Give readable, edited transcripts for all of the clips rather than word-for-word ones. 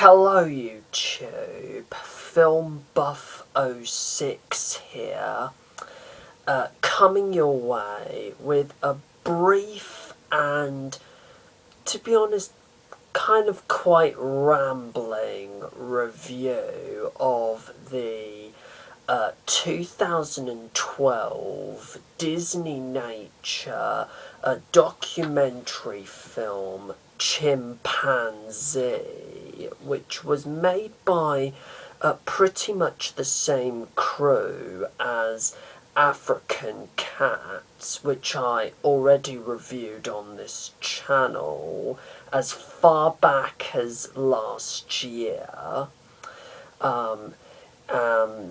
Hello YouTube, Film Buff 06 here, coming your way with a brief and, to be honest, kind of quite rambling review of the 2012 Disneynature documentary film Chimpanzee, which was made by pretty much the same crew as African Cats, which I already reviewed on this channel as far back as last year.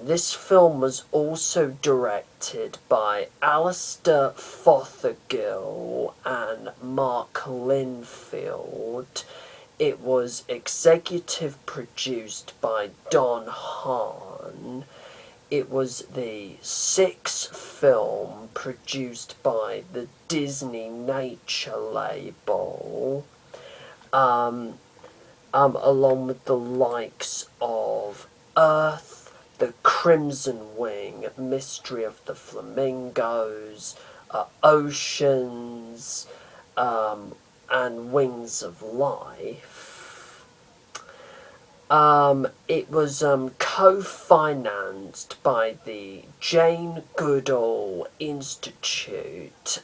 This film was also directed by Alastair, Fothergill and Mark Linfield. It was executive produced by Don Hahn. It was the sixth film produced by the Disneynature label, along with the likes of Earth, The Crimson Wing, Mystery of the Flamingos, Oceans, and Wings of Life. It was co-financed by the Jane Goodall Institute.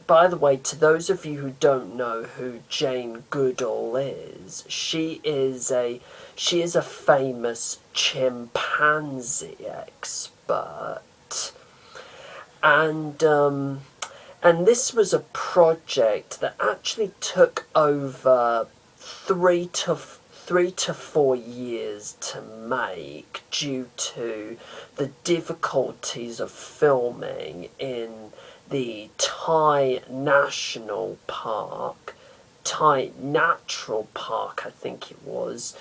By the way, to those of you who don't know who Jane Goodall is, she is a famous chimpanzee expert, and this was a project that actually took over 3 to 4 years to make due to the difficulties of filming in the Thai Natural Park, I think it was,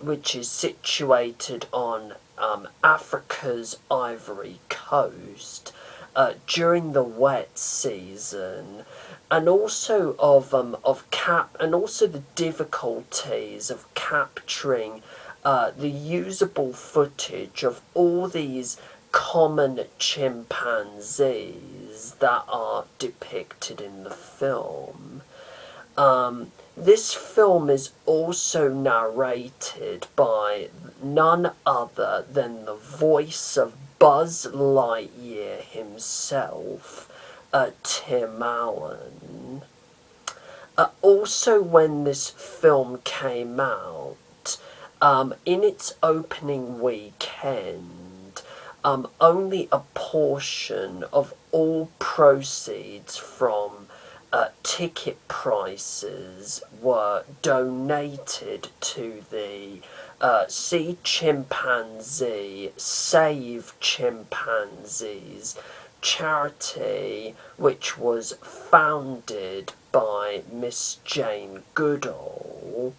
which is situated on Africa's Ivory Coast during the wet season, and also the difficulties of capturing the usable footage of all these common chimpanzees that are depicted in the film. This film is also narrated by none other than the voice of Buzz Lightyear himself, Tim Allen. Also, when this film came out, in its opening weekend, only a portion of all proceeds from ticket prices were donated to the See Chimpanzee, Save Chimpanzees charity, which was founded by Miss Jane Goodall,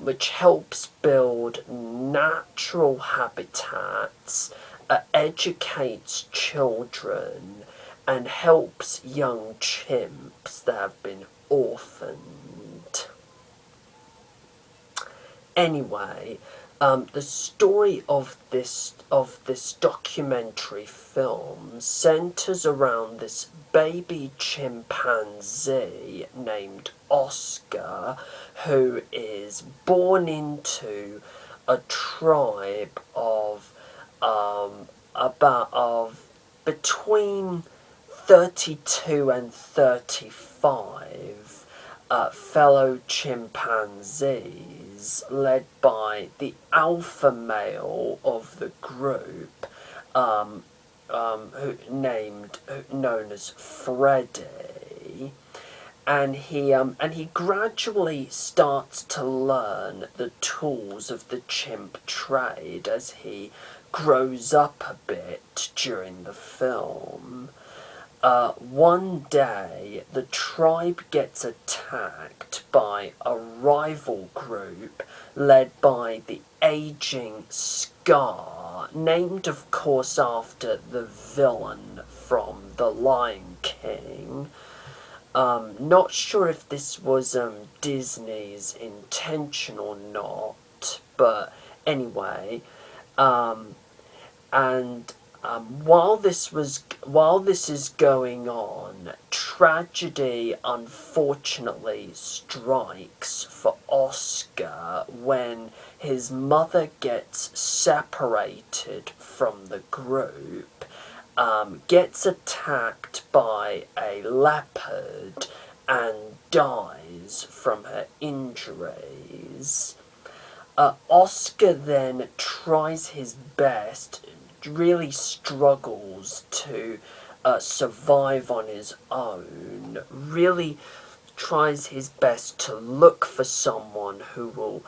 which helps build natural habitats, educates children, and helps young chimps that have been orphaned. Anyway, the story of this documentary film centers around this baby chimpanzee named Oscar, who is born into a tribe of between 32 and 35 fellow chimpanzees, led by the alpha male of the group, known as Freddy, and he gradually starts to learn the tools of the chimp trade as he grows up a bit during the film. One day, the tribe gets attacked by a rival group led by the aging Scar, named of course after the villain from The Lion King. Not sure if this was Disney's intention or not, but anyway, and while this is going on, tragedy unfortunately strikes for Oscar when his mother gets separated from the group, gets attacked by a leopard, and dies from her injuries. Oscar then tries his best, really struggles to survive on his own, really tries his best to look for someone who will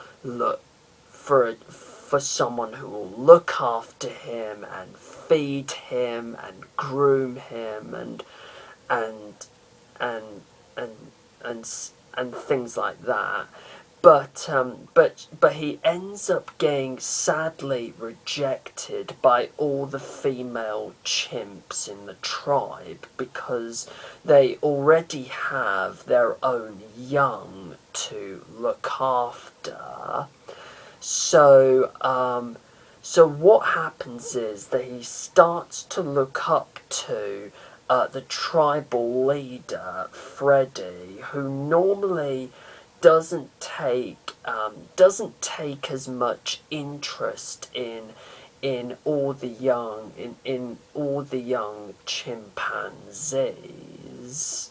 someone who will look after him and feed him and groom him and and and and things like that. But he ends up getting sadly rejected by all the female chimps in the tribe because they already have their own young to look after. So what happens is that he starts to look up to the tribal leader, Freddie, who normally doesn't take as much interest in all the young chimpanzees.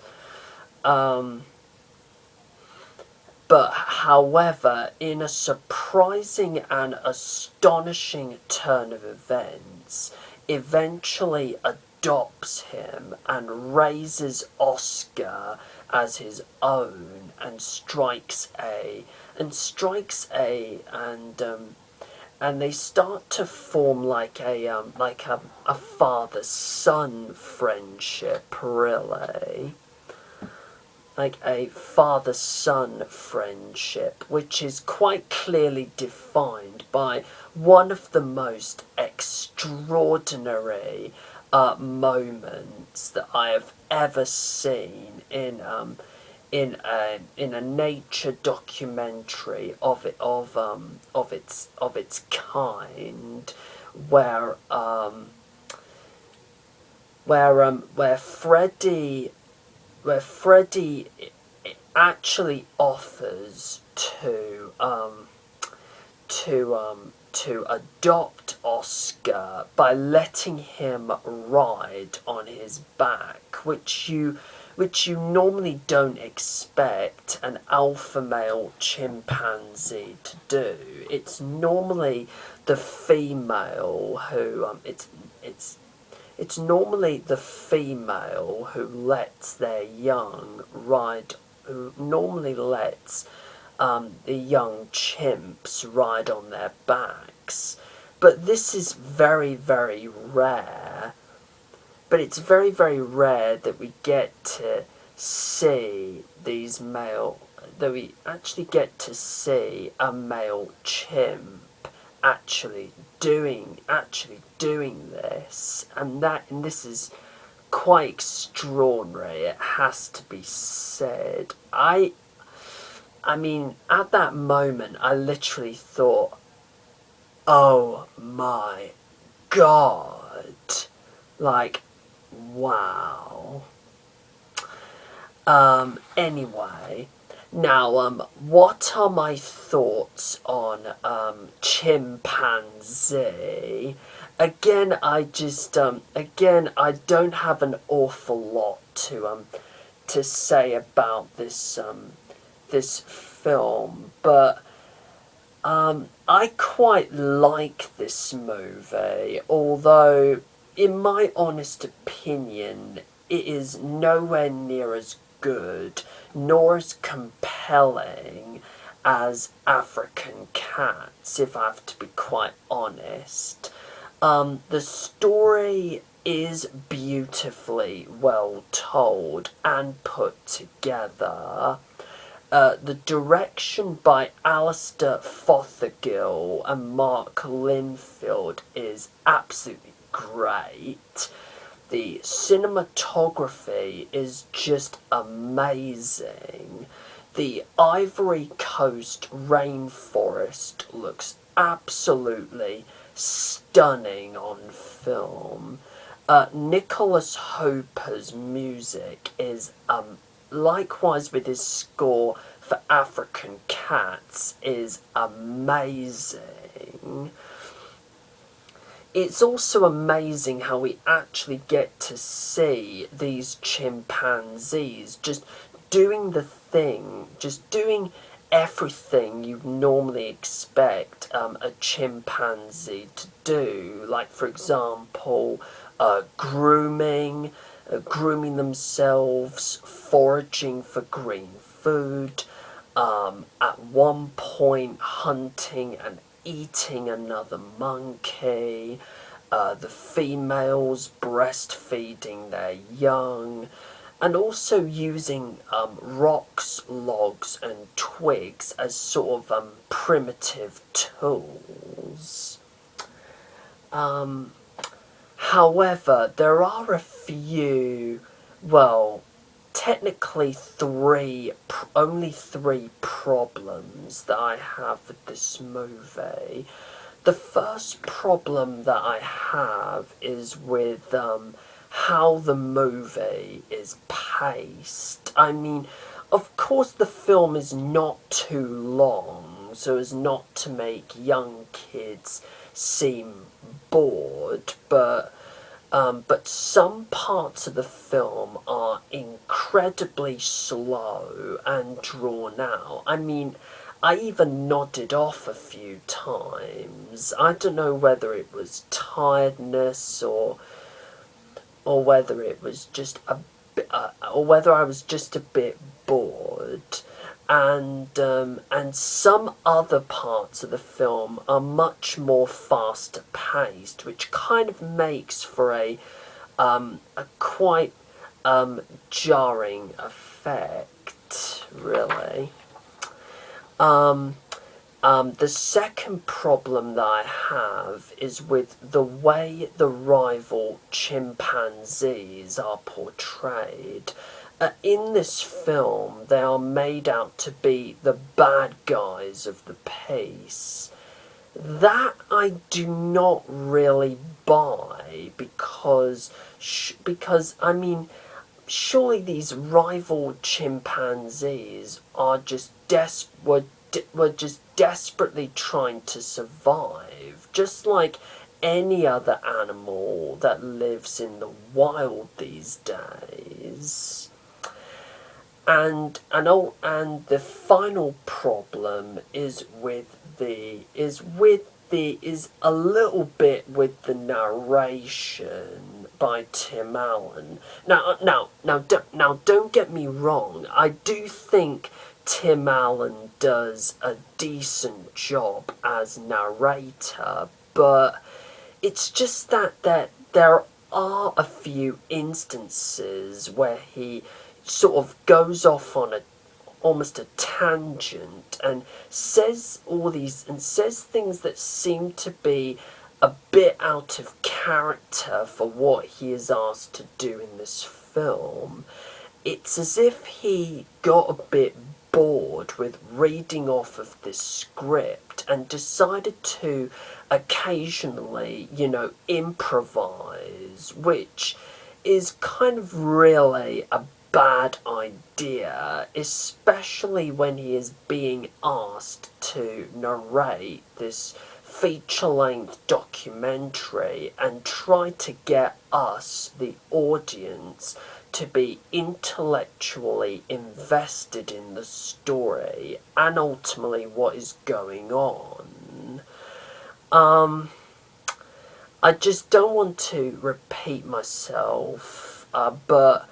But however, in a surprising and astonishing turn of events, eventually adopts him and raises Oscar as his own and and they start to form like a father-son friendship, really. Like a father-son friendship, which is quite clearly defined by one of the most extraordinary moments that I have ever seen in a nature documentary of its kind, where Freddie actually offers to adopt Oscar by letting him ride on his back, which you normally don't expect an alpha male chimpanzee to do. It's normally the female who it's normally the female who lets their young ride, who normally lets the young chimps ride on their backs. But this is very, very rare. But it's very, very rare that we get to see that we actually get to see a male chimp actually doing this, and this is quite extraordinary. It has to be said. I mean, at that moment, I literally thought, "Oh my God!" Like, wow. Anyway. Now, what are my thoughts on Chimpanzee? Again, I don't have an awful lot to say about this film, but I quite like this movie, although, in my honest opinion, it is nowhere near as good nor as compelling as African Cats, if I have to be quite honest. The story is beautifully well told and put together. The direction by Alastair Fothergill and Mark Linfield is absolutely great. the cinematography is just amazing. The Ivory Coast rainforest looks absolutely stunning on film. Nicholas Hooper's music is, likewise with his score for African Cats, is amazing. It's also amazing how we actually get to see these chimpanzees just doing the thing, just doing everything you normally expect a chimpanzee to do. Like, for example, grooming themselves, foraging for green food, at one point hunting and eating another monkey, the females breastfeeding their young, and also using rocks, logs and twigs as sort of primitive tools. However, there are a few, well, technically only three problems that I have with this movie. The first problem that I have is with how the movie is paced. I mean, of course the film is not too long, so as not to make young kids seem bored, but some parts of the film are incredibly slow and drawn out. I mean, I even nodded off a few times. I don't know whether it was tiredness or whether it was just or whether I was just a bit bored. And some other parts of the film are much more faster paced, which kind of makes for a quite jarring effect, really. The second problem that I have is with the way the rival chimpanzees are portrayed. In this film, they are made out to be the bad guys of the piece. That I do not really buy because I mean, surely these rival chimpanzees are just were just desperately trying to survive, just like any other animal that lives in the wild these days. And the final problem is a little bit with the narration by Tim Allen. Now, don't get me wrong. I do think Tim Allen does a decent job as narrator, but it's just that there are a few instances where he sort of goes off on almost a tangent and says things that seem to be a bit out of character for what he is asked to do in this film. It's as if he got a bit bored with reading off of this script and decided to occasionally, improvise, which is kind of really a bad idea, especially when he is being asked to narrate this feature-length documentary and try to get us, the audience, to be intellectually invested in the story and ultimately what is going on. I just don't want to repeat myself, but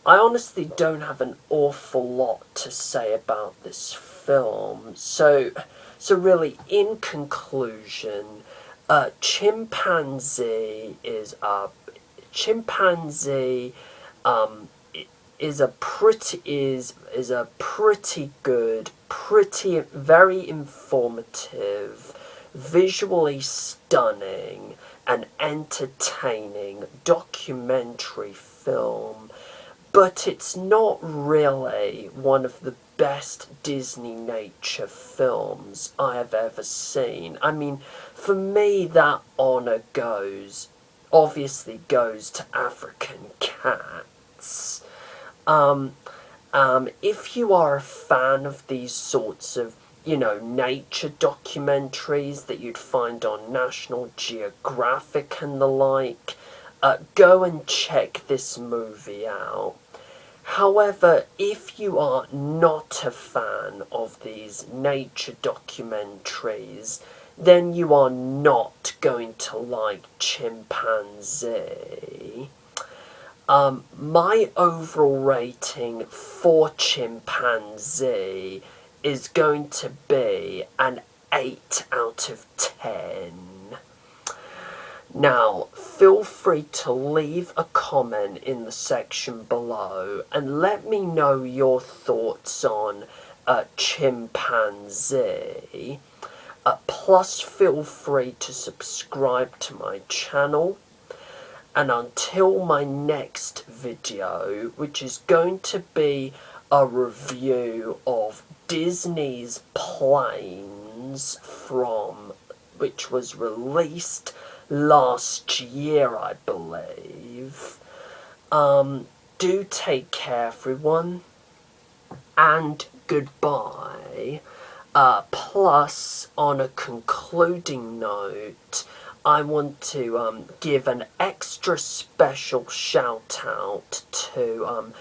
I honestly don't have an awful lot to say about this film. So really, in conclusion, Chimpanzee is a pretty good, very informative, visually stunning, and entertaining documentary film, but it's not really one of the best Disneynature films I have ever seen. I mean, for me, that honour obviously goes to African Cats. If you are a fan of these sorts of, nature documentaries that you'd find on National Geographic and the like, go and check this movie out. However, if you are not a fan of these nature documentaries, then you are not going to like Chimpanzee. My overall rating for Chimpanzee is going to be an 8 out of 10. Now, feel free to leave a comment in the section below and let me know your thoughts on Chimpanzee. Plus, feel free to subscribe to my channel. And until my next video, which is going to be a review of Disney's Planes which was released last year, I believe. Do take care, everyone, and goodbye. Plus, on a concluding note, I want to give an extra special shout out to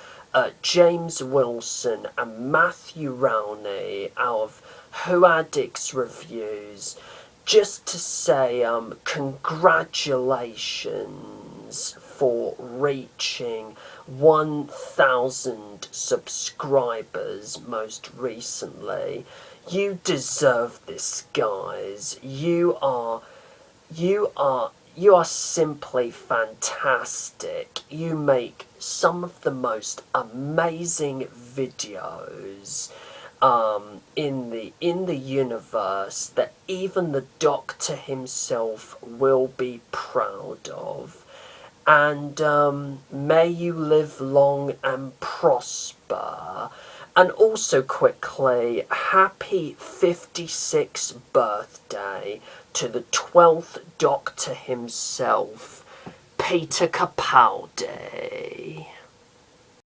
James Wilson and Matthew Rowney out of Who Addicts Reviews, just to say congratulations for reaching 1,000 subscribers most recently. You deserve this, guys. You are simply fantastic. You make some of the most amazing videos in the universe that even the Doctor himself will be proud of. And may you live long and prosper. And also quickly, happy 56th birthday to the 12th Doctor himself, Peter Capaldi.